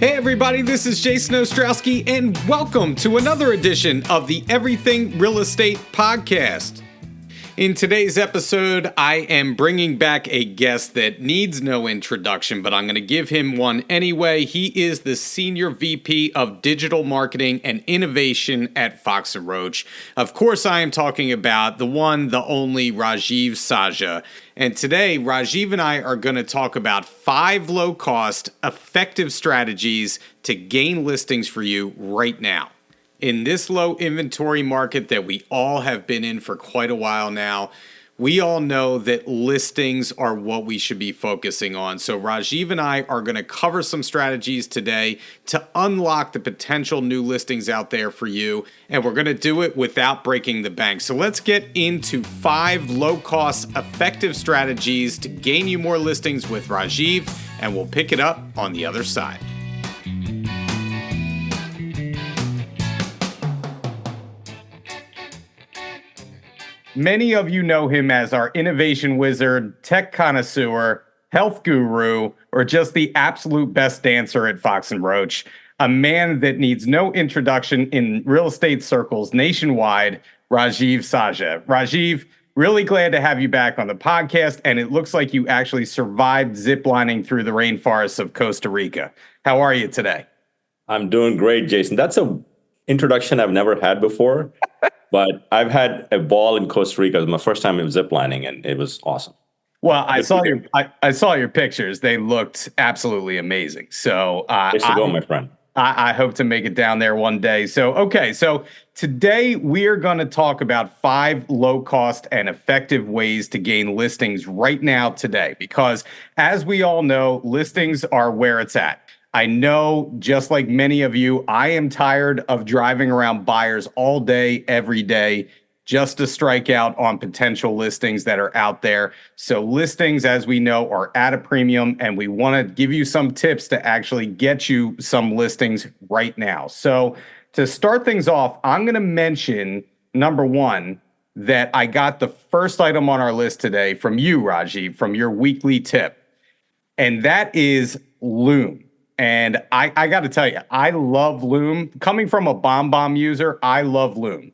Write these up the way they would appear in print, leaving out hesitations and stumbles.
Hey everybody, this is Jason Ostrowski, and welcome to another edition of the Everything Real Estate Podcast. In today's episode, I am bringing back a guest that needs no introduction, but I'm going to give him one anyway. He is the Senior VP of Digital Marketing and Innovation at Fox Roach. Of course, I am talking about the one, the only Rajeev Sajja. And today, Rajeev and I are going to talk about 5 low-cost, effective strategies to gain listings for you right now. In this low inventory market that we all have been in for quite a while now, we all know that listings are what we should be focusing on. So Rajeev and I are going to cover some strategies today to unlock the potential new listings out there for you. And we're going to do it without breaking the bank. So let's get into 5 low-cost, effective strategies to gain you more listings with Rajeev. And we'll pick it up on the other side. Many of you know him as our innovation wizard, tech connoisseur, health guru, or just the absolute best dancer at Fox & Roach, a man that needs no introduction in real estate circles nationwide, Rajeev Sajja. Rajeev, really glad to have you back on the podcast, and it looks like you actually survived ziplining through the rainforests of Costa Rica. How are you today? I'm doing great, Jason. That's an introduction I've never had before. But I've had a ball in Costa Rica. It was my first time in ziplining, and it was awesome. Well, I saw your pictures. They looked absolutely amazing. So Place to go, my friend. I hope to make it down there one day. So today we are going to talk about 5 low-cost and effective ways to gain listings right now today. Because as we all know, listings are where it's at. I know, just like many of you, I am tired of driving around buyers all day, every day, just to strike out on potential listings that are out there. So listings, as we know, are at a premium, and we want to give you some tips to actually get you some listings right now. So to start things off, I'm going to mention, number 1, that I got the first item on our list today from you, Rajeev, from your weekly tip, and that is Loom. And I got to tell you, I love Loom. Coming from a BombBomb user, I love Loom.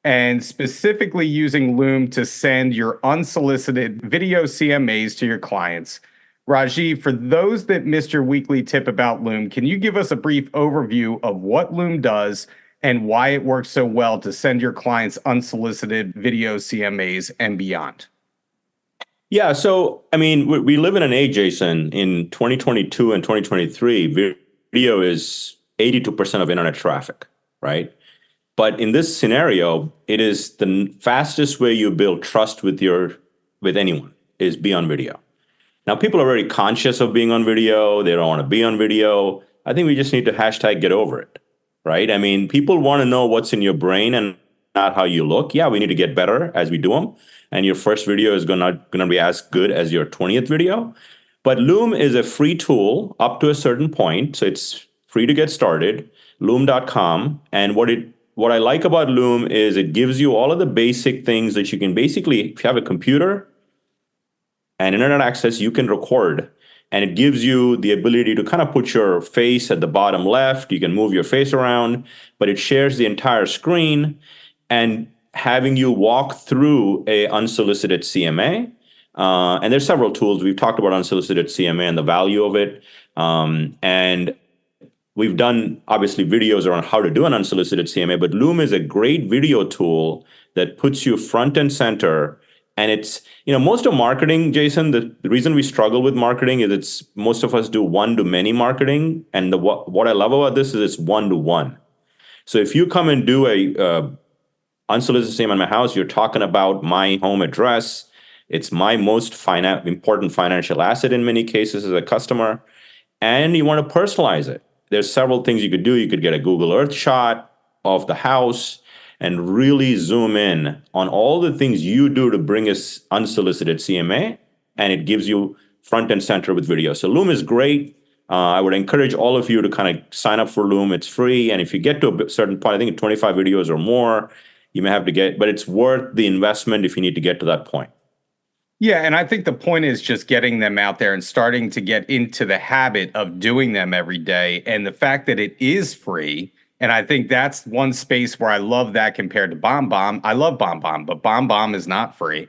And specifically using Loom to send your unsolicited video CMAs to your clients. Rajeev, for those that missed your weekly tip about Loom, can you give us a brief overview of what Loom does and why it works so well to send your clients unsolicited video CMAs and beyond? Yeah, so, I mean, we live in an age, Jason, in 2022 and 2023, video is 82% of internet traffic, right? But in this scenario, it is the fastest way you build trust with anyone is be on video. Now, people are very conscious of being on video. They don't want to be on video. I think we just need to hashtag get over it, right? I mean, people want to know what's in your brain and not how you look. Yeah, we need to get better as we do them. And your first video is gonna be as good as your 20th video. But Loom is a free tool up to a certain point. So it's free to get started, loom.com. And what I like about Loom is it gives you all of the basic things that you can basically, if you have a computer and internet access, you can record. And it gives you the ability to kind of put your face at the bottom left. You can move your face around, but it shares the entire screen. And having you walk through a unsolicited CMA. And there's several tools. We've talked about unsolicited CMA and the value of it. And we've done, obviously, videos around how to do an unsolicited CMA. But Loom is a great video tool that puts you front and center. And it's, most of marketing, Jason, the reason we struggle with marketing is most of us do one-to-many marketing. And what I love about this is it's one-to-one. So if you come and do a unsolicited CMA in my house, you're talking about my home address. It's my most important financial asset in many cases as a customer. And you want to personalize it. There's several things you could do. You could get a Google Earth shot of the house and really zoom in on all the things you do to bring us unsolicited CMA. And it gives you front and center with video. So Loom is great. I would encourage all of you to kind of sign up for Loom. It's free. And if you get to a certain point, I think 25 videos or more, you may have to but it's worth the investment if you need to get to that point. Yeah, and I think the point is just getting them out there and starting to get into the habit of doing them every day. And the fact that it is free, and I think that's one space where I love that compared to Bomb Bomb. I love Bomb Bomb, but Bomb Bomb is not free,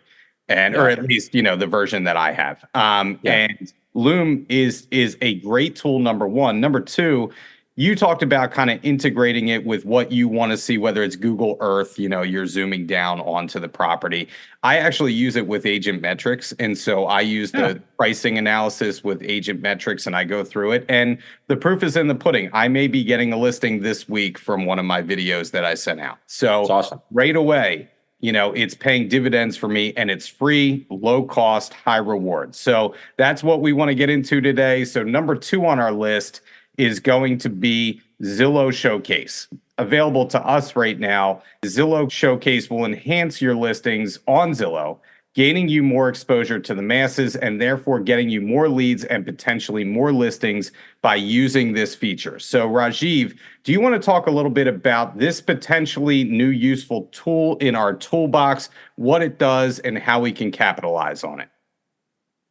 and or Yeah. at least the version that I have. Yeah. And Loom is a great tool. Number one, number two. You talked about kind of integrating it with what you want to see, whether it's Google Earth, you're zooming down onto the property. I actually use it with agent metrics. And so I use Yeah. the pricing analysis with agent metrics and I go through it. And the proof is in the pudding. I may be getting a listing this week from one of my videos that I sent out. It's So awesome. right away, it's paying dividends for me and it's free, low cost, high reward. So that's what we want to get into today. So number two on our list is going to be Zillow Showcase. Available to us right now, Zillow Showcase will enhance your listings on Zillow, gaining you more exposure to the masses and therefore getting you more leads and potentially more listings by using this feature. So, Rajeev, do you want to talk a little bit about this potentially new useful tool in our toolbox, what it does, and how we can capitalize on it?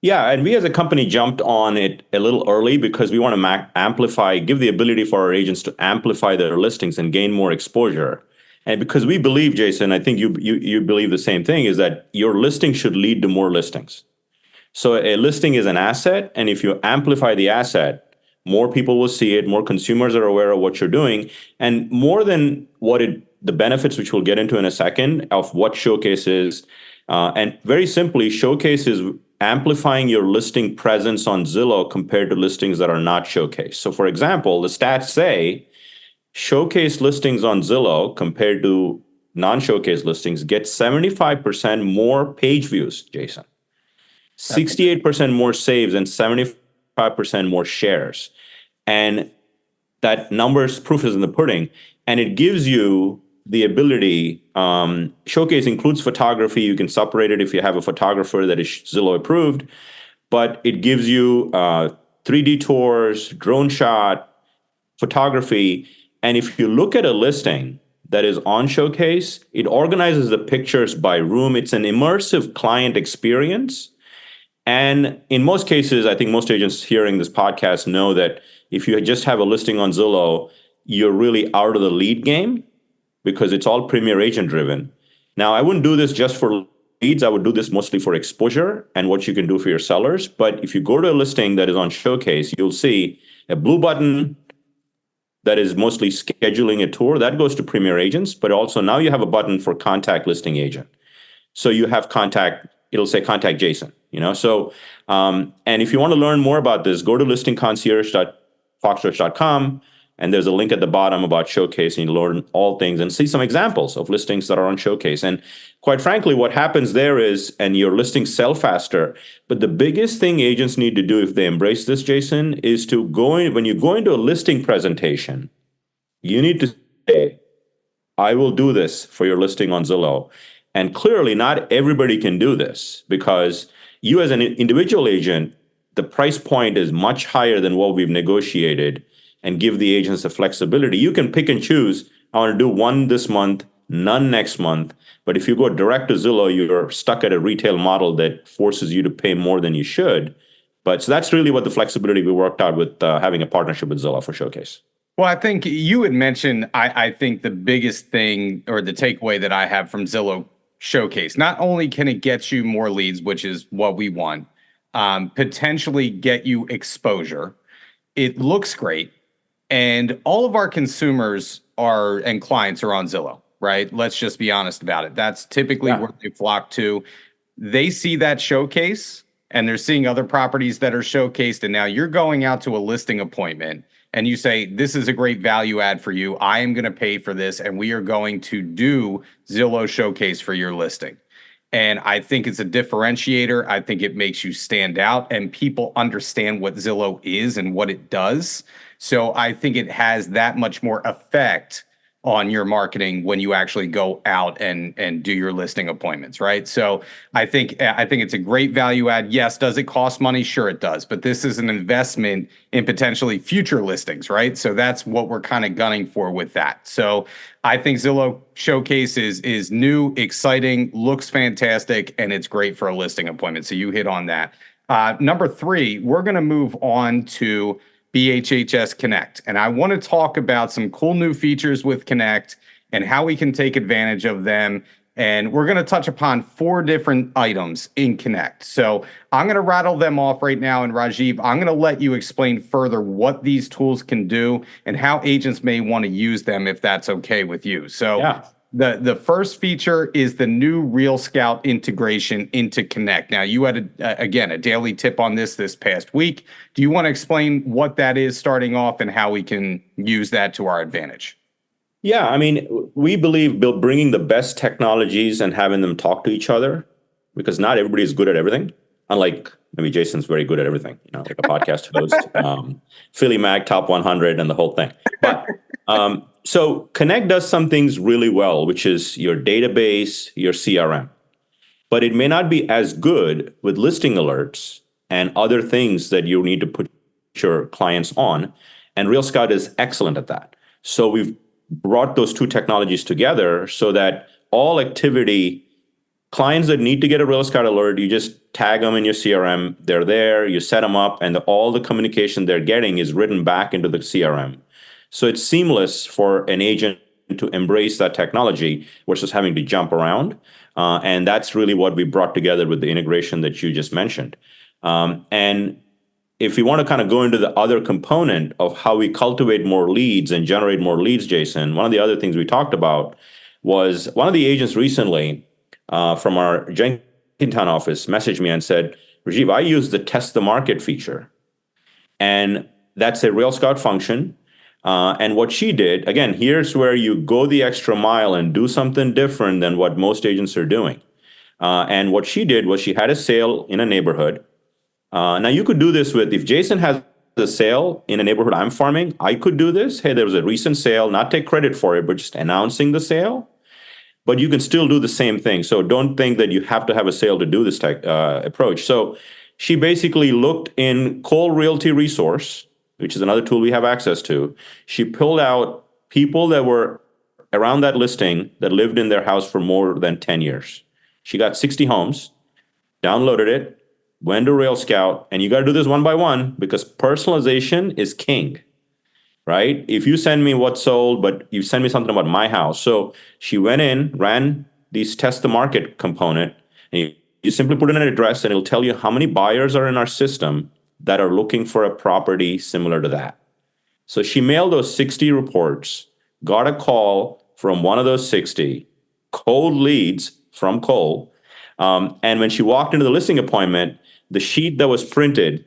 Yeah, and we as a company jumped on it a little early because we want to amplify, give the ability for our agents to amplify their listings and gain more exposure. And because we believe, Jason, I think you believe the same thing, is that your listing should lead to more listings. So a listing is an asset, and if you amplify the asset, more people will see it, more consumers are aware of what you're doing, and more than the benefits, which we'll get into in a second, of what Showcase is. And very simply, Showcase is amplifying your listing presence on Zillow compared to listings that are not Showcase. So for example, the stats say Showcase listings on Zillow compared to non-Showcase listings get 75% more page views, Jason. That's 68% more saves and 75% more shares. And that numbers proof is in the pudding. And it gives you the ability, Showcase includes photography. You can separate it if you have a photographer that is Zillow approved, but it gives you 3D tours, drone shot, photography. And if you look at a listing that is on Showcase, it organizes the pictures by room. It's an immersive client experience. And in most cases, I think most agents hearing this podcast know that if you just have a listing on Zillow, you're really out of the lead game because it's all Premier Agent driven. Now, I wouldn't do this just for leads. I would do this mostly for exposure and what you can do for your sellers. But if you go to a listing that is on Showcase, you'll see a blue button that is mostly scheduling a tour. That goes to Premier Agents. But also now you have a button for contact listing agent. So you have contact, it'll say contact Jason. So, and if you want to learn more about this, go to listingconcierge.foxroach.com, and there's a link at the bottom about Showcase, and you learn all things and see some examples of listings that are on Showcase. And quite frankly, what happens there is, and your listings sell faster, but the biggest thing agents need to do if they embrace this, Jason, is to when you go into a listing presentation, you need to say, I will do this for your listing on Zillow. And clearly, not everybody can do this because you as an individual agent, the price point is much higher than what we've negotiated and give the agents the flexibility. You can pick and choose. I want to do one this month, none next month. But if you go direct to Zillow, you're stuck at a retail model that forces you to pay more than you should. But so that's really what the flexibility we worked out with having a partnership with Zillow for Showcase. Well, I think you had mentioned, I think the biggest thing or the takeaway that I have from Zillow Showcase, not only can it get you more leads, which is what we want, potentially get you exposure. It looks great. And all of our consumers and clients are on Zillow, right? Let's just be honest about it. That's typically where they flock to. They see that showcase and they're seeing other properties that are showcased. And now you're going out to a listing appointment and you say, this is a great value add for you. I am going to pay for this. And we are going to do Zillow Showcase for your listing. And I think it's a differentiator. I think it makes you stand out and people understand what Zillow is and what it does. So I think it has that much more effect on your marketing when you actually go out and do your listing appointments, right? So I think it's a great value add. Yes, does it cost money? Sure it does, but this is an investment in potentially future listings, right? So that's what we're kind of gunning for with that. So I think Zillow Showcase is new, exciting, looks fantastic, and it's great for a listing appointment. So you hit on that. Number three, we're going to move on to BHHS Connect. And I want to talk about some cool new features with Connect and how we can take advantage of them. And we're going to touch upon 4 different items in Connect. So I'm going to rattle them off right now. And Rajeev, I'm going to let you explain further what these tools can do and how agents may want to use them if that's okay with you. So Yeah. the first feature is the new Real Scout integration into Connect. Now, you had, again, a daily tip on this past week. Do you want to explain what that is starting off and how we can use that to our advantage? Yeah, I mean, we believe bringing the best technologies and having them talk to each other, because not everybody is good at everything. Unlike, maybe Jason's very good at everything, like a podcast host, Philly Mag Top 100 and the whole thing. But so Connect does some things really well, which is your database, your CRM. But it may not be as good with listing alerts and other things that you need to put your clients on. And Real Scout is excellent at that. So we've brought those two technologies together so that all activity, clients that need to get a Real Scout alert, you just tag them in your CRM. They're there, you set them up, and all the communication they're getting is written back into the CRM. So it's seamless for an agent to embrace that technology versus having to jump around. And that's really what we brought together with the integration that you just mentioned. And if you want to kind of go into the other component of how we cultivate more leads and generate more leads, Jason, one of the other things we talked about was one of the agents recently from our Jenkintown office messaged me and said, Rajeev, I use the test the market feature. And that's a Real Scout function. And what she did, again, here's where you go the extra mile and do something different than what most agents are doing. And what she did was she had a sale in a neighborhood. Now you could do this with, if Jason has a sale in a neighborhood I'm farming, I could do this. Hey, there was a recent sale, not take credit for it, but just announcing the sale. But you can still do the same thing. So don't think that you have to have a sale to do this type approach. So she basically looked in Cole Realty Resource, which is another tool we have access to. She pulled out people that were around that listing that lived in their house for more than 10 years. She got 60 homes, downloaded it, went to Rail Scout, and you got to do this one by one because personalization is king, right? If you send me what's sold, but you send me something about my house. So she went in, ran these test the market component, and you simply put in an address and it'll tell you how many buyers are in our system that are looking for a property similar to that. So she mailed those 60 reports, got a call from one of those 60, cold leads from Cole. And when she walked into the listing appointment, the sheet that was printed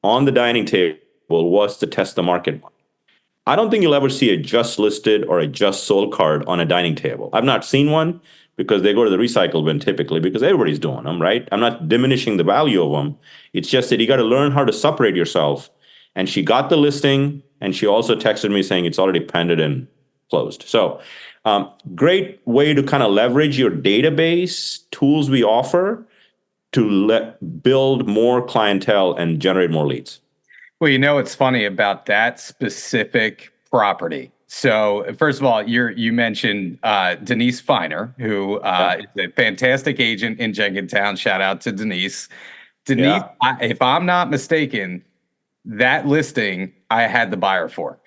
on the dining table was the test the market one. I don't think you'll ever see a just listed or a just sold card on a dining table. I've not seen one because they go to the recycle bin typically because everybody's doing them, right? I'm not diminishing the value of them. It's just that you got to learn how to separate yourself. And she got the listing and she also texted me saying it's already pended and closed. So great way to kind of leverage your database tools we offer to build more clientele and generate more leads. Well, it's funny about that specific property. So, first of all, you mentioned Denise Feiner, who is a fantastic agent in Jenkintown. Shout out to Denise. Denise, if I'm not mistaken, that listing I had the buyer for.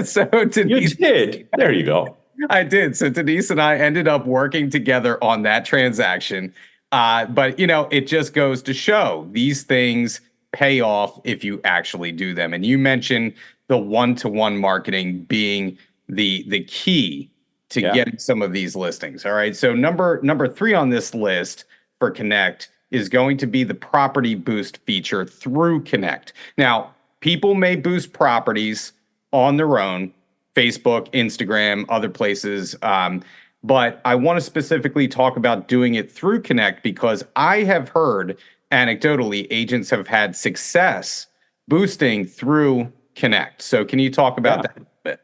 So Denise, you did. There you go. I did. So Denise and I ended up working together on that transaction. But it just goes to show these things pay off if you actually do them. And you mentioned the one-to-one marketing being the key to getting some of these listings. All right. So number 3 on this list for Connect is going to be the property boost feature through Connect. Now, people may boost properties on their own, Facebook, Instagram, other places. But I want to specifically talk about doing it through Connect because I have heard anecdotally agents have had success boosting through Connect. So can you talk about that a bit?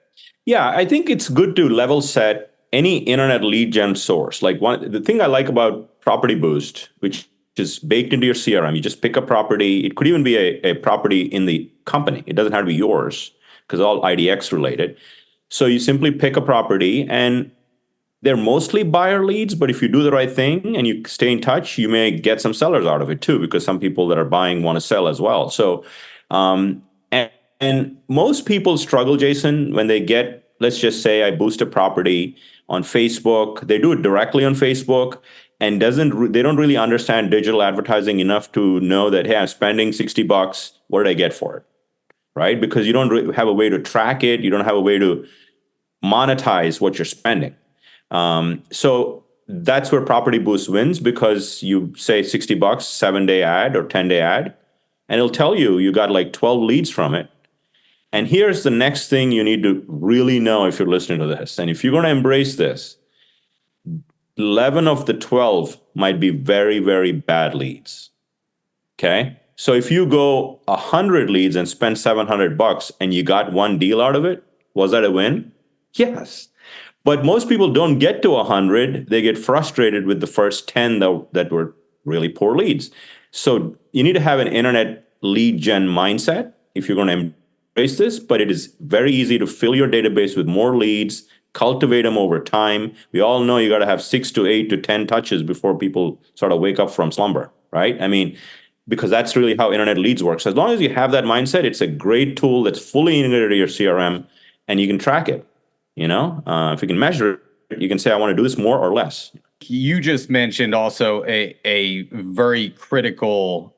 Yeah, I think it's good to level set any internet lead gen source. Like the thing I like about Property Boost, which is baked into your CRM, you just pick a property. It could even be a property in the company. It doesn't have to be yours because all IDX related. So you simply pick a property and they're mostly buyer leads, but if you do the right thing and you stay in touch, you may get some sellers out of it too, because some people that are buying want to sell as well. So, and, and most people struggle, Jason, when they get, let's just say I boost a property on Facebook, they do it directly on Facebook and they don't really understand digital advertising enough to know that, hey, I'm spending $60. What did I get for it? Right? Because you don't have a way to track it. You don't have a way to monetize what you're spending. So that's where Property Boost wins, because you say $60, 7-day ad or 10-day ad, and it'll tell you got like 12 leads from it. And here's the next thing you need to really know if you're listening to this. And if you're going to embrace this, 11 of the 12 might be very, very bad leads. Okay. So if you go 100 leads and spend $700 and you got one deal out of it, was that a win? Yes. But most people don't get to 100. They get frustrated with the first 10 that were really poor leads. So you need to have an internet lead gen mindset if you're going to embrace this, but it is very easy to fill your database with more leads, cultivate them over time. We all know you got to have 6 to 8 to 10 touches before people sort of wake up from slumber, right? I mean, because that's really how internet leads works. As long as you have that mindset, it's a great tool that's fully integrated to your CRM and you can track it. If you can measure it, you can say, I want to do this more or less. You just mentioned also a very critical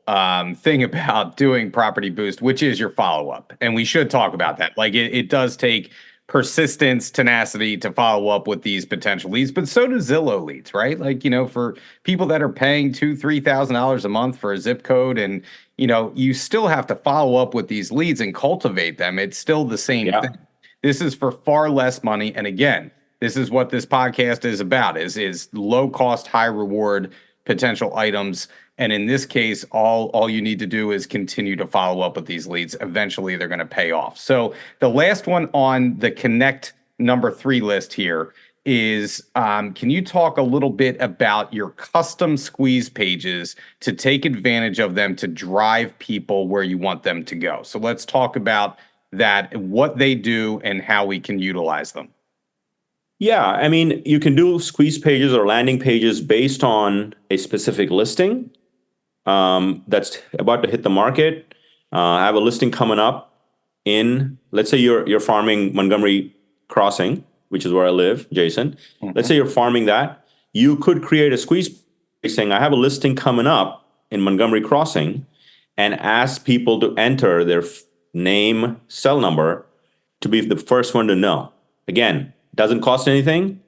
thing about doing Property Boost, which is your follow-up. And we should talk about that. Like it does take persistence, tenacity to follow up with these potential leads, but so do Zillow leads, right? Like, for people that are paying $2,000-$3,000 a month for a zip code, and you still have to follow up with these leads and cultivate them. It's still the same thing. This is for far less money. And again, this is what this podcast is about, is low cost, high reward potential items. And in this case, all you need to do is continue to follow up with these leads. Eventually, they're going to pay off. So the last one on the Connect number 3 list here is, can you talk a little bit about your custom squeeze pages to take advantage of them to drive people where you want them to go? So let's talk about that, what they do and how we can utilize them. Yeah, I mean, you can do squeeze pages or landing pages based on a specific listing that's about to hit the market. I have a listing coming up in, let's say you're farming Montgomery Crossing, which is where I live, Jason. Mm-hmm. Let's say you're farming that. You could create a squeeze page saying, I have a listing coming up in Montgomery Crossing, and ask people to enter their name, cell number to be the first one to know. Again, doesn't cost anything.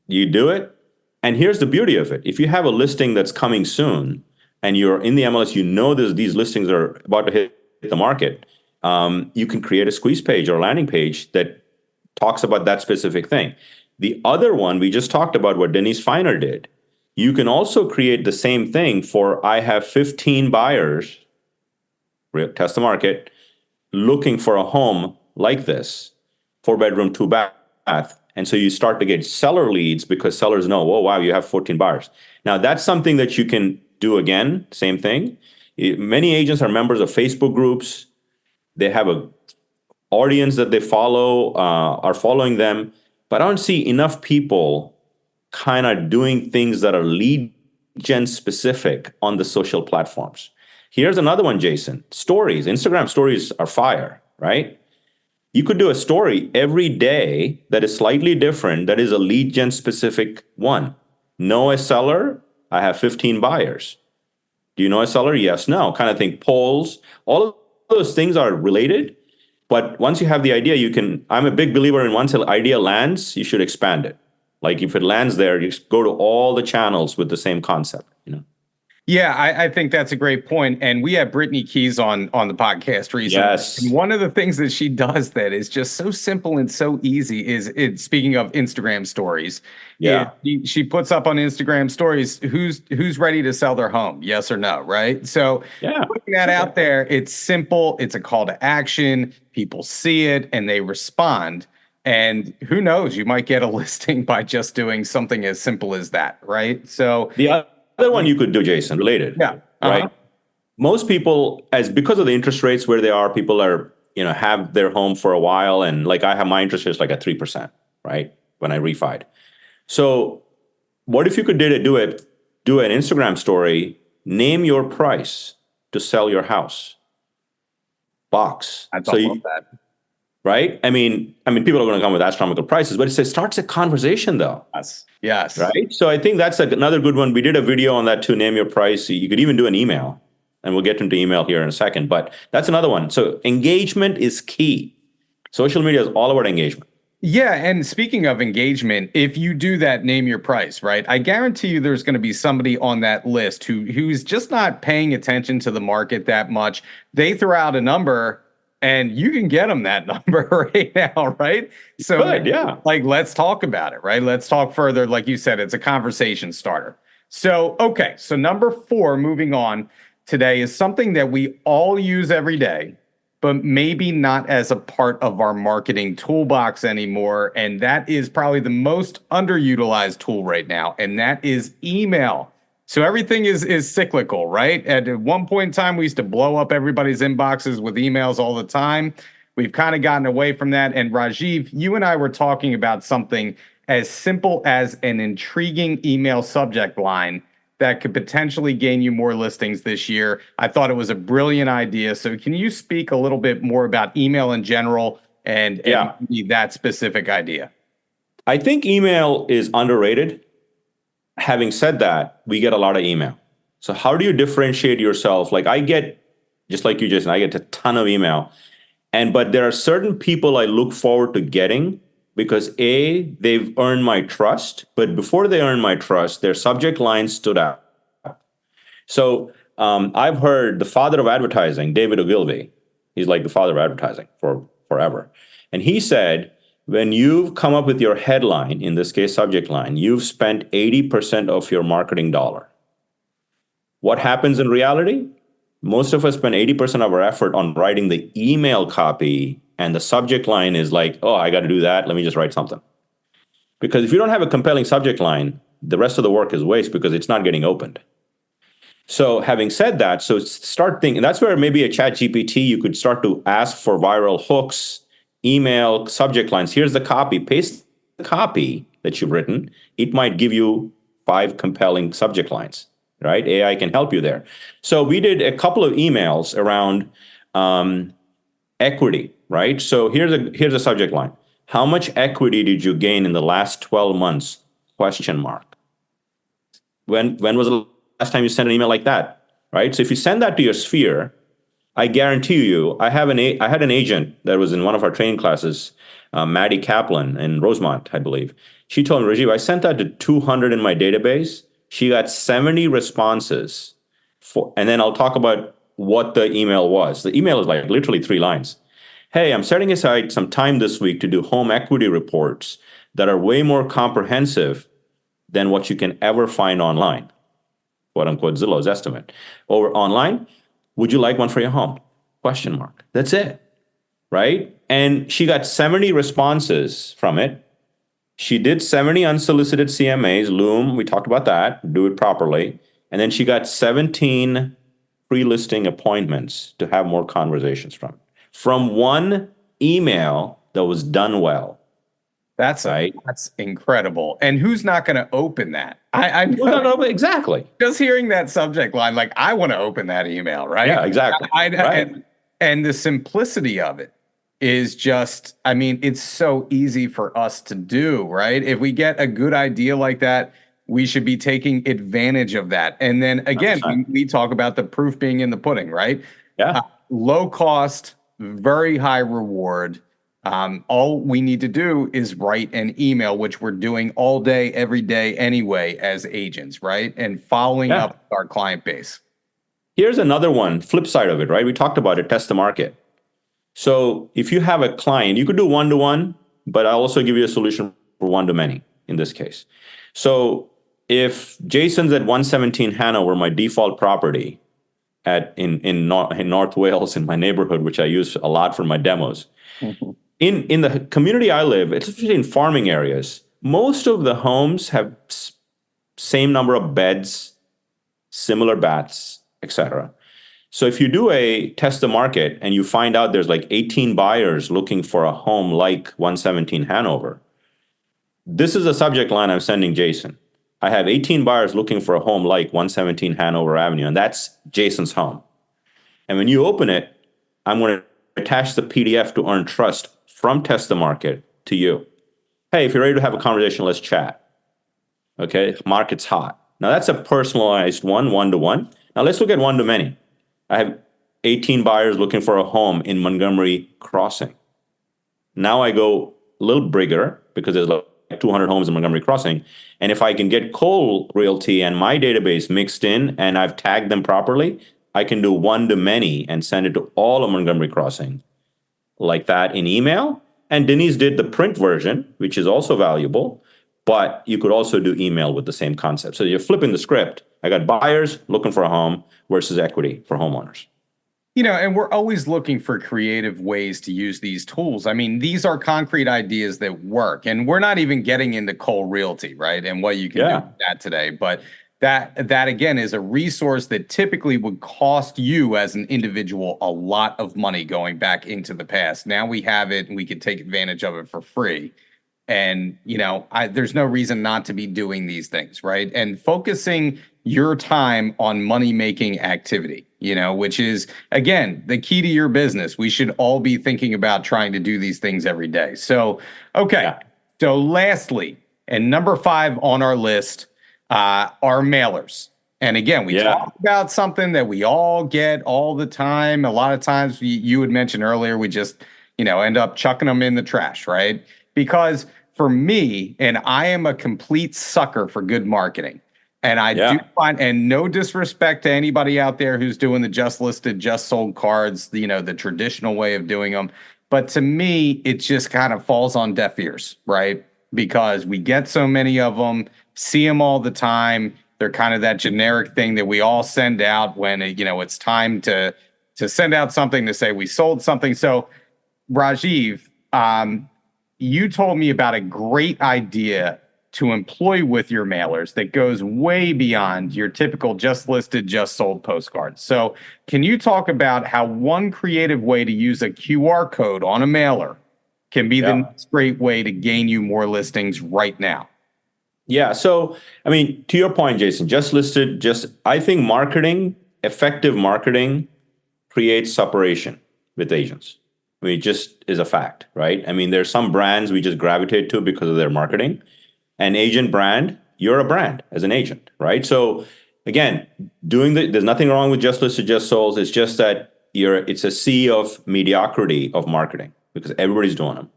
You do it. And here's the beauty of it. If you have a listing that's coming soon and you're in the MLS, these listings are about to hit the market, you can create a squeeze page or a landing page that talks about that specific thing. The other one, we just talked about what Denise Feiner did. You can also create the same thing for, I have 15 buyers, test the market, looking for a home like this, 4-bedroom, 2-bath. And so you start to get seller leads because sellers know, oh, wow, you have 14 buyers. Now, that's something that you can do again, same thing. Many agents are members of Facebook groups. They have a audience that they follow, are following them. But I don't see enough people kind of doing things that are lead gen specific on the social platforms. Here's another one, Jason. Stories. Instagram stories are fire, right? You could do a story every day that is slightly different, that is a lead gen specific one. Know a seller? I have 15 buyers. Do you know a seller? Yes, no. Kind of thing. Polls. All of those things are related. But once you have the idea, I'm a big believer in once an idea lands, you should expand it. Like if it lands there, you go to all the channels with the same concept, Yeah, I think that's a great point. And we had Brittany Keys on the podcast recently. Yes. And one of the things that she does that is just so simple and so easy is, speaking of Instagram stories. Yeah. She puts up on Instagram stories, who's ready to sell their home? Yes or no, right? So putting that out there, it's simple. It's a call to action. People see it and they respond. And who knows, you might get a listing by just doing something as simple as that, right? So The other one you could do, Jason, related, yeah, right? Most people, as because of the interest rates where they are, people are, have their home for a while. And like I have my interest rates like at 3%, right? When I refied. So what if you could do an Instagram story, name your price to sell your house box. I So thought about that. right? I mean, people are going to come with astronomical prices, but it starts a conversation though. Yes. Yes. Right? So I think that's another good one. We did a video on that too, name your price. You could even do an email, and we'll get into email here in a second, but that's another one. So engagement is key. Social media is all about engagement. Yeah, and speaking of engagement, if you do that, name your price, right? I guarantee you there's going to be somebody on that list who's just not paying attention to the market that much. They throw out a number and you can get them that number right now, right? So Good, yeah. like let's talk about it, right? Let's talk further. Like you said, it's a conversation starter. So, okay, so number 4, moving on today, is something that we all use every day, but maybe not as a part of our marketing toolbox anymore. And that is probably the most underutilized tool right now, and that is email. So everything is cyclical, right? At one point in time, we used to blow up everybody's inboxes with emails all the time. We've kind of gotten away from that. And Rajeev, you and I were talking about something as simple as an intriguing email subject line that could potentially gain you more listings this year. I thought it was a brilliant idea. So can you speak a little bit more about email in general and that specific idea? I think email is underrated. Having said that, we get a lot of email. So how do you differentiate yourself? Like I get, just like you, Jason, I get a ton of email. But there are certain people I look forward to getting because they've earned my trust, but before they earn my trust, their subject line stood out. So I've heard the father of advertising, David Ogilvy, he's like the father of advertising for forever. And he said, when you've come up with your headline, in this case, subject line, you've spent 80% of your marketing dollar. What happens in reality? Most of us spend 80% of our effort on writing the email copy, and the subject line is like, oh, I got to do that. Let me just write something. Because if you don't have a compelling subject line, the rest of the work is waste because it's not getting opened. So having said that, so start thinking, that's where maybe a chat GPT, you could start to ask for viral hooks, email subject lines. Here's the copy, paste the copy that you've written. It might give you 5 compelling subject lines, right? AI can help you there. So we did a couple of emails around equity, right? So here's a subject line. How much equity did you gain in the last 12 months? Question mark. When was the last time you sent an email like that, right? So if you send that to your sphere, I guarantee you, I had an agent that was in one of our training classes, Maddie Kaplan in Rosemont, I believe. She told me, Rajeev, I sent that to 200 in my database. She got 70 responses and then I'll talk about what the email was. The email is like literally 3 lines. Hey, I'm setting aside some time this week to do home equity reports that are way more comprehensive than what you can ever find online. Quote unquote Zillow's estimate. Over online, would you like one for your home? Question mark. That's it. Right? And she got 70 responses from it. She did 70 unsolicited CMAs, Loom, we talked about that, do it properly. And then she got 17 pre-listing appointments to have more conversations from one email that was done well. That's right. That's incredible. And who's not going to open that? I know exactly. Just hearing that subject line, like I want to open that email, right? Yeah, exactly. Right. And the simplicity of it is just, I mean, it's so easy for us to do, right? If we get a good idea like that, we should be taking advantage of that. And then again, we talk about the proof being in the pudding, right? Yeah. Low cost, very high reward. All we need to do is write an email, which we're doing all day, every day anyway, as agents, right? And following up our client base. Here's another one, flip side of it, right? We talked about it, test the market. So if you have a client, you could do one-to-one, but I'll also give you a solution for one-to-many in this case. So if Jason's at 117 Hanover, my default property in North Wales in my neighborhood, which I use a lot for my demos, in the community I live, especially in farming areas, most of the homes have same number of beds, similar bats, etc. So if you do a test the market and you find out there's like 18 buyers looking for a home like 117 Hanover, this is a subject line I'm sending Jason. I have 18 buyers looking for a home like 117 Hanover Avenue, and that's Jason's home. And when you open it, I'm going to attach the PDF to earn trust from Test the Market to you. Hey, if you're ready to have a conversation, let's chat. Okay, market's hot. Now that's a personalized one-to-one. Now let's look at one-to-many. I have 18 buyers looking for a home in Montgomery Crossing. Now I go a little bigger because there's like 200 homes in Montgomery Crossing. And if I can get Cole Realty and my database mixed in and I've tagged them properly, I can do one-to-many and send it to all of Montgomery Crossing like that in email. And Denise did the print version, which is also valuable, but you could also do email with the same concept. So you're flipping the script. I got buyers looking for a home versus equity for homeowners. And we're always looking for creative ways to use these tools. I mean, these are concrete ideas that work, and we're not even getting into Cole Realty, right? And what you can do with that today. But that again is a resource that typically would cost you as an individual a lot of money going back into the past. Now we have it and we can take advantage of it for free. And, there's no reason not to be doing these things, right? And focusing your time on money-making activity, which is, again, the key to your business. We should all be thinking about trying to do these things every day. So, okay. Yeah. So lastly, and number 5 on our list are mailers. And again, we talk about something that we all get all the time. A lot of times you had mentioned earlier, we just, end up chucking them in the trash, right? Because for me, and I am a complete sucker for good marketing. And I do find, and no disrespect to anybody out there who's doing the just listed, just sold cards, the traditional way of doing them. But to me, it just kind of falls on deaf ears, right? Because we get so many of them, see them all the time. They're kind of that generic thing that we all send out when, it's time to send out something to say we sold something. So, Rajeev, you told me about a great idea to employ with your mailers that goes way beyond your typical just listed, just sold postcards. So can you talk about how one creative way to use a QR code on a mailer can be the next great way to gain you more listings right now? Yeah. So, I mean, to your point, Jason, just listed, I think effective marketing creates separation with agents. I mean, it just is a fact, right? I mean, there's some brands we just gravitate to because of their marketing. An agent brand, you're a brand as an agent, right? So again, there's nothing wrong with just listed, just sold. It's just that it's a sea of mediocrity of marketing because everybody's doing them.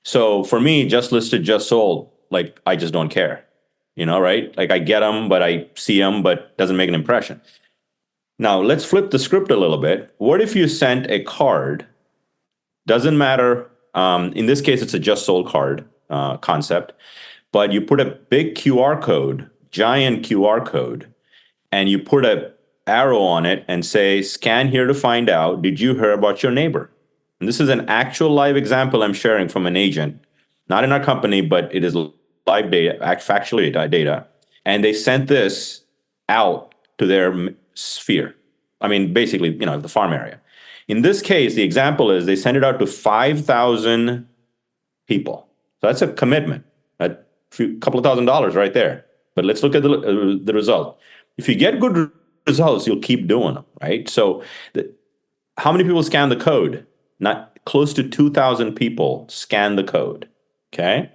So for me, just listed, just sold, like I just don't care, right? Like I get them, but I see them, but doesn't make an impression. Now let's flip the script a little bit. What if you sent a card? Doesn't matter. In this case, it's a just sold card concept, but you put a big QR code, giant QR code, and you put an arrow on it and say, scan here to find out, did you hear about your neighbor? And this is an actual live example I'm sharing from an agent, not in our company, but it is live data, factually data. And they sent this out to their sphere. I mean, basically, the farm area. In this case, the example is they sent it out to 5,000 people. So that's a commitment, a couple of $1,000s right there. But let's look at the result. If you get good results, you'll keep doing them, right? So how many people scan the code? Not close to 2,000 people scan the code, okay?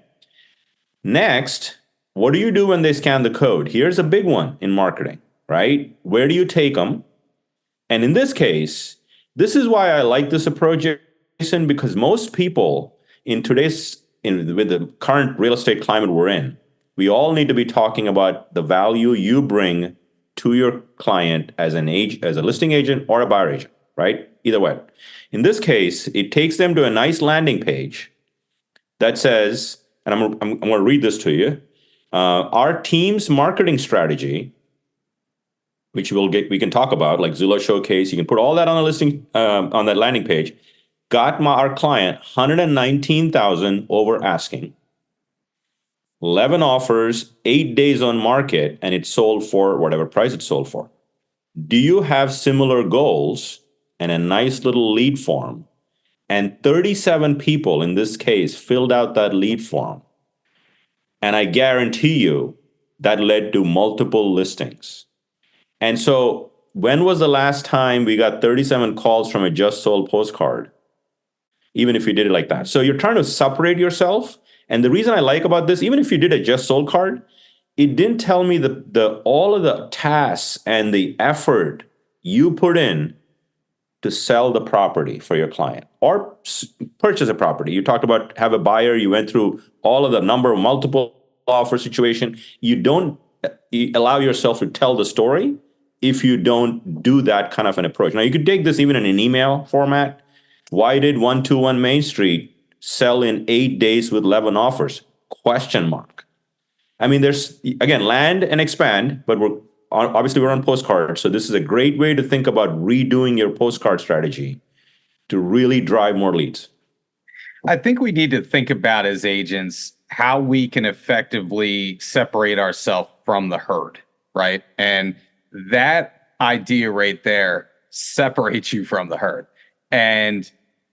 Next, what do you do when they scan the code? Here's a big one in marketing, right? Where do you take them? And in this case, this is why I like this approach, Jason, because most people with the current real estate climate we're in, we all need to be talking about the value you bring to your client as a listing agent or a buyer agent, right? Either way. In this case, it takes them to a nice landing page that says, and I'm going to read this to you, our team's marketing strategy, which we can talk about, like Zillow Showcase. You can put all that on a listing on that landing page. got our client 119,000 over asking, 11 offers, 8 days on market, and it sold for whatever price it sold for. Do you have similar goals and a nice little lead form? And 37 people in this case filled out that lead form. And I guarantee you that led to multiple listings. And so, when was the last time we got 37 calls from a just sold postcard? Even if you did it like that. So, you're trying to separate yourself. And the reason I like about this, even if you did a just sold card, it didn't tell me the all of the tasks and the effort you put in to sell the property for your client or purchase a property. You talked about have a buyer, you went through all of the number of multiple offer situation. You don't allow yourself to tell the story if you don't do that kind of an approach. Now, you could take this even in an email format. Why did 121 Main Street sell in 8 days with 11 offers? Question mark. I mean, there's, again, land and expand, but we're on postcards. So this is a great way to think about redoing your postcard strategy to really drive more leads. I think we need to think about as agents how we can effectively separate ourselves from the herd, right? And that idea right there separates you from the herd. And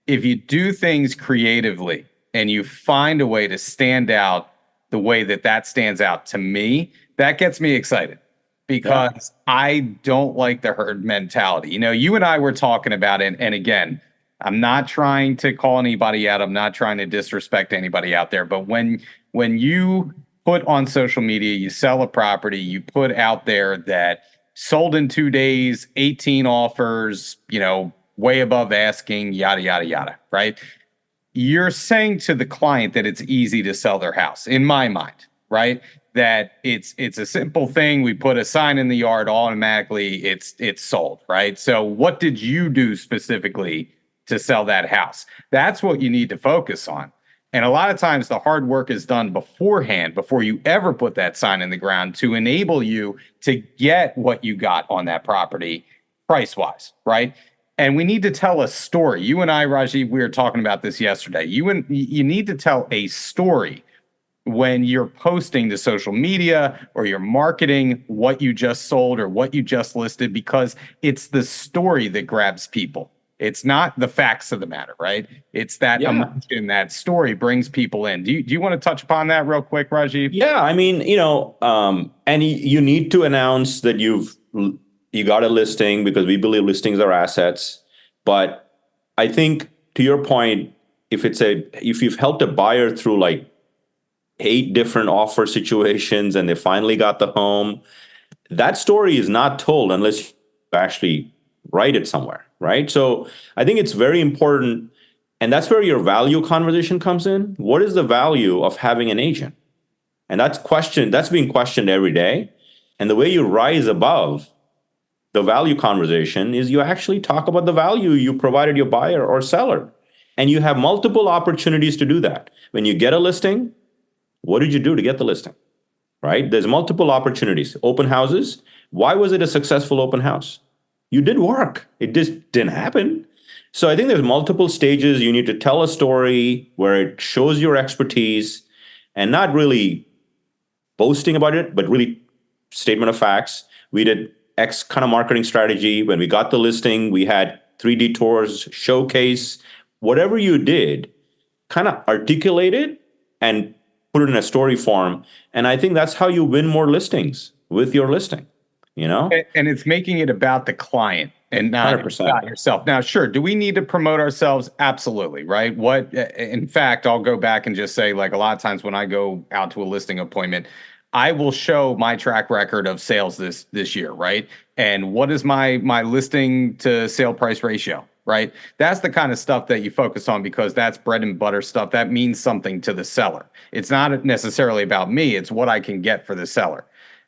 if you do things creatively and you find a way to stand out the way that stands out to me, that gets me excited because I don't like the herd mentality. You know, you and I were talking about it, and again, I'm not trying to call anybody out. I'm not trying to disrespect anybody out there. But when you put on social media, you sell a property, you put out there that sold in 2 days, 18 offers, you know, way above asking, yada, yada, yada, right? You're saying to the client that it's easy to sell their house, in my mind, right? That it's a simple thing. We put a sign in the yard, automatically it's sold, right? So what did you do specifically to sell that house? That's what you need to focus on. And a lot of times the hard work is done beforehand, before you ever put that sign in the ground, to enable you to get what you got on that property price-wise, right? And we need to tell a story. You and I, Rajeev, we were talking about this yesterday. You need to tell a story when you're posting to social media or you're marketing what you just sold or what you just listed, because it's the story that grabs people. It's not the facts of the matter, right? It's that emotion, that story brings people in. Do you want to touch upon that real quick, Rajeev? Yeah, I mean, and you need to announce that you got a listing, because we believe listings are assets. But I think, to your point, if you've helped a buyer through like 8 different offer situations and they finally got the home, that story is not told unless you actually write it somewhere, right? So I think it's very important, and that's where your value conversation comes in. What is the value of having an agent? And that's being questioned every day. And the way you rise above the value conversation is you actually talk about the value you provided your buyer or seller. And you have multiple opportunities to do that. When you get a listing, what did you do to get the listing? Right? There's multiple opportunities. Open houses. Why was it a successful open house? You did work. It just didn't happen. So I think there's multiple stages. You need to tell a story where it shows your expertise and not really boasting about it, but really statement of facts. We did X kind of marketing strategy. When we got the listing, we had 3D tours, showcase, whatever you did, kind of articulate it and put it in a story form. And I think that's how you win more listings with your listing, you know? And it's making it about the client and not 100%. about yourself. Now, sure, do we need to promote ourselves? Absolutely, right? In fact, I'll go back and just say, like, a lot of times when I go out to a listing appointment, I will show my track record of sales this year, right? And what is my listing to sale price ratio, right? That's the kind of stuff that you focus on, because that's bread and butter stuff. That means something to the seller. It's not necessarily about me. It's what I can get for the seller.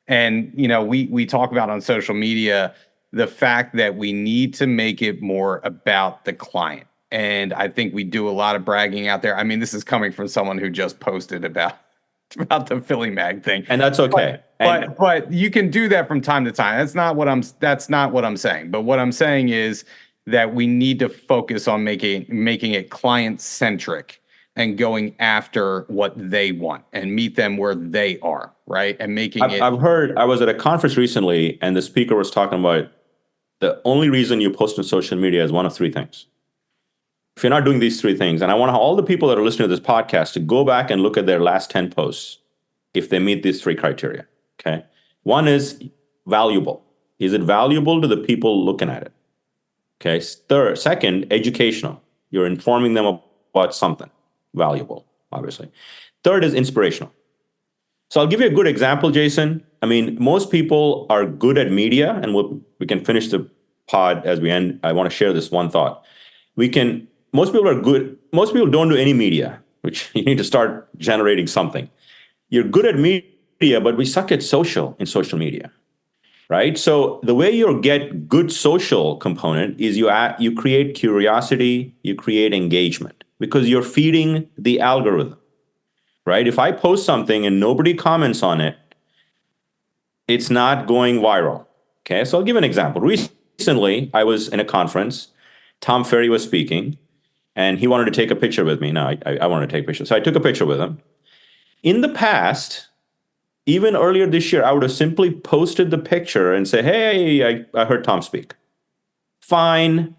And, you know, we talk about on social media the fact that we need to make it more about the client. And I think we do a lot of bragging out there. I mean, this is coming from someone who just posted about the Philly Mag thing. And that's okay. But you can do that from time to time. That's not what I'm saying. But what I'm saying is that we need to focus on making it client centric and going after what they want and meet them where they are, right? And making it. I've heard, I was at a conference recently and the speaker was talking about the only reason you post on social media is one of three things. If you're not doing these three things, and I want all the people that are listening to this podcast to go back and look at their last 10 posts if they meet these three criteria, okay? One is valuable. Is it valuable to the people looking at it? Okay. Second, educational. You're informing them about something valuable, obviously. Third is inspirational. So I'll give you a good example, Jason. I mean, most people are good at media, and we can finish the pod as we end. I want to share this one thought. Most people are good. Most people don't do any media, which you need to start generating something. You're good at media, but we suck at social media, right? So the way you get good social component is you create curiosity, you create engagement, because you're feeding the algorithm, right? If I post something and nobody comments on it, it's not going viral. Okay, so I'll give an example. Recently, I was in a conference. Tom Ferry was speaking, and he wanted to take a picture with me. No, I wanted to take a picture. So I took a picture with him. In the past, even earlier this year, I would have simply posted the picture and say, hey, I heard Tom speak. Fine.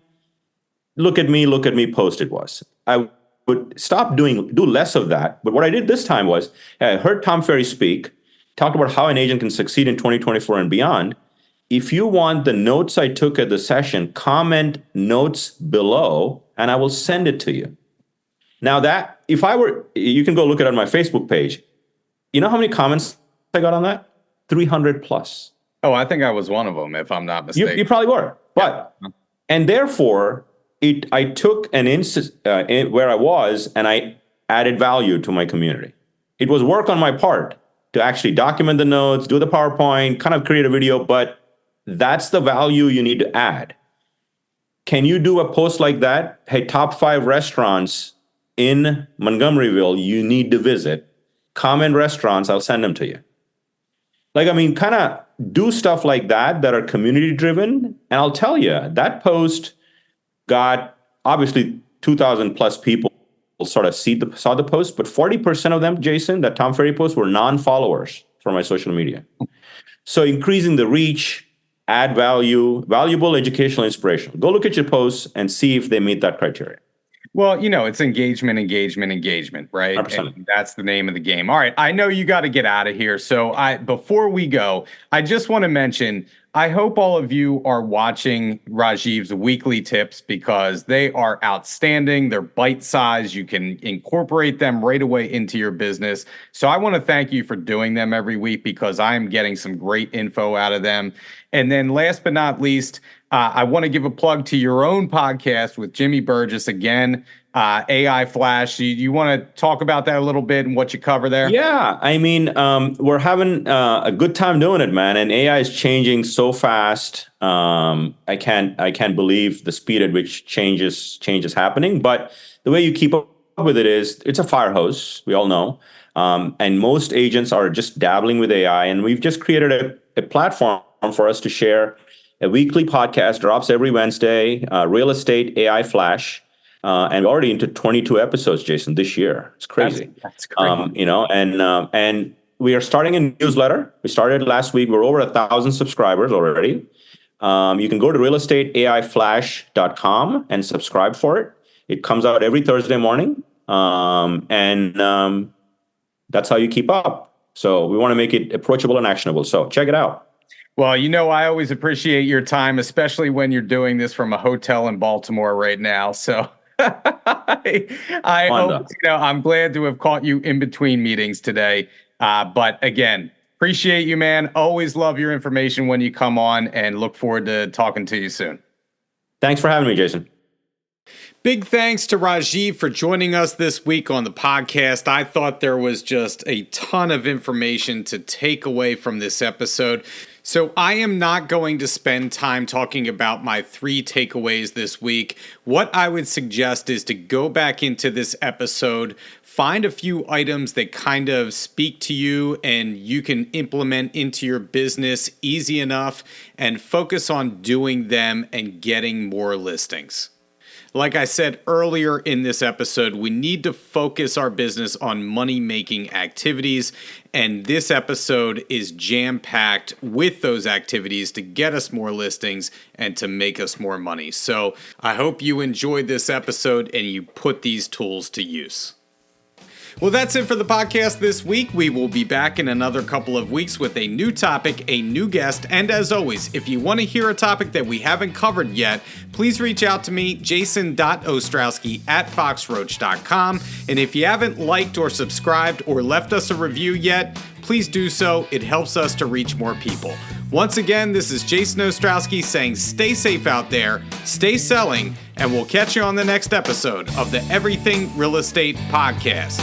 Look at me, post it was. I would do less of that. But what I did this time was, I heard Tom Ferry speak, talked about how an agent can succeed in 2024 and beyond. If you want the notes I took at the session, comment notes below, and I will send it to you. Now you can go look at it on my Facebook page. You know how many comments I got on that? 300 plus. Oh, I think I was one of them, if I'm not mistaken. You probably were. But, and therefore, I took an instance where I was and I added value to my community. It was work on my part to actually document the notes, do the PowerPoint, kind of create a video, but that's the value you need to add. Can you do a post like that? Hey, top 5 restaurants in Montgomeryville you need to visit. Comment restaurants, I'll send them to you. Kind of do stuff like that are community driven. And I'll tell you, that post got obviously 2,000 plus people sort of saw the post, but 40% of them, Jason, that Tom Ferry post were non-followers for my social media. So increasing the reach, add value, valuable, educational, inspirational. Go look at your posts and see if they meet that criteria. Well, it's engagement, right? 100%. And that's the name of the game. All right. I know you got to get out of here. So before we go, I just want to mention, I hope all of you are watching Rajeev's weekly tips because they are outstanding. They're bite-sized. You can incorporate them right away into your business. So I want to thank you for doing them every week because I am getting some great info out of them. And then last but not least, I want to give a plug to your own podcast with Jimmy Burgess again, AI Flash. You want to talk about that a little bit and what you cover there? Yeah, we're having a good time doing it, man. And AI is changing so fast. I can't believe the speed at which change is happening. But the way you keep up with it is it's a fire hose. We all know, and most agents are just dabbling with AI. And we've just created a platform for us to share. A weekly podcast drops every Wednesday, Real Estate AI Flash, and we're already into 22 episodes, Jason, this year. It's crazy. That's great. And we are starting a newsletter. We started last week. We're over 1,000 subscribers already. You can go to realestateaiflash.com and subscribe for it. It comes out every Thursday morning, and that's how you keep up. So we want to make it approachable and actionable. So check it out. Well, I always appreciate your time, especially when you're doing this from a hotel in Baltimore right now. So I hope, I'm glad to have caught you in between meetings today. But again, appreciate you, man. Always love your information when you come on and look forward to talking to you soon. Thanks for having me, Jason. Big thanks to Rajeev for joining us this week on the podcast. I thought there was just a ton of information to take away from this episode. So I am not going to spend time talking about my 3 takeaways this week. What I would suggest is to go back into this episode, find a few items that kind of speak to you and you can implement into your business easy enough, and focus on doing them and getting more listings. Like I said earlier in this episode, we need to focus our business on money-making activities, and this episode is jam-packed with those activities to get us more listings and to make us more money. So I hope you enjoyed this episode and you put these tools to use. Well, that's it for the podcast this week. We will be back in another couple of weeks with a new topic, a new guest, and as always, if you want to hear a topic that we haven't covered yet, please reach out to me, jason.ostrowski@foxroach.com. And if you haven't liked or subscribed or left us a review yet, please do so. It helps us to reach more people. Once again, this is Jason Ostrowski saying stay safe out there, stay selling, and we'll catch you on the next episode of the Everything Real Estate Podcast.